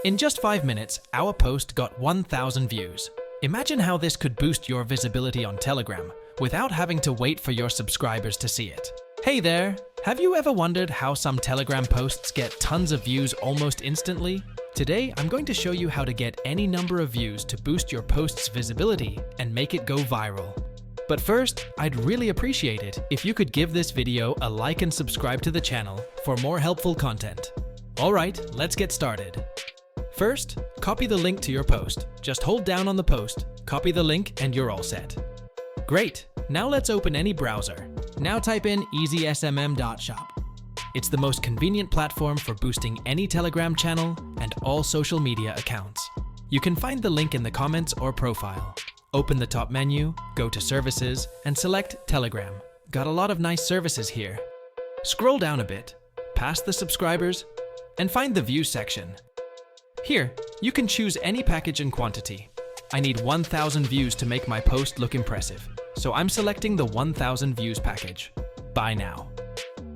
In just 5 minutes, our post got 1,000 views. Imagine how this could boost your visibility on Telegram without having to wait for your subscribers to see it. Hey there! Have you ever wondered how some Telegram posts get tons of views almost instantly? Today, I'm going to show you how to get any number of views to boost your post's visibility and make it go viral. But first, I'd really appreciate it if you could give this video a like and subscribe to the channel for more helpful content. Alright, let's get started. First, copy the link to your post. Just hold down on the post, copy the link, and you're all set. Great! Now let's open any browser. Now type in easysmm.shop. It's the most convenient platform for boosting any Telegram channel and all social media accounts. You can find the link in the comments or profile. Open the top menu, go to Services, and select Telegram. Got a lot of nice services here. Scroll down a bit, past the subscribers, and find the Views section. Here, you can choose any package and quantity. I need 1,000 views to make my post look impressive, so I'm selecting the 1,000 views package. Buy now.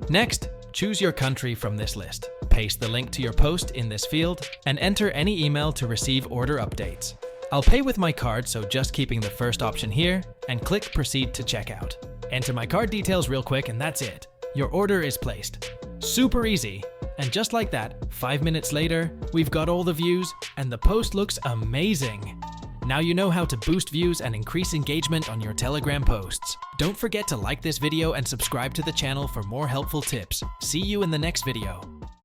Next, choose your country from this list. Paste the link to your post in this field and enter any email to receive order updates. I'll pay with my card, so just keeping the first option here and click Proceed to checkout. Enter my card details real quick and that's it. Your order is placed. Super easy. And just like that, 5 minutes later, we've got all the views and the post looks amazing. Now you know how to boost views and increase engagement on your Telegram posts. Don't forget to like this video and subscribe to the channel for more helpful tips. See you in the next video.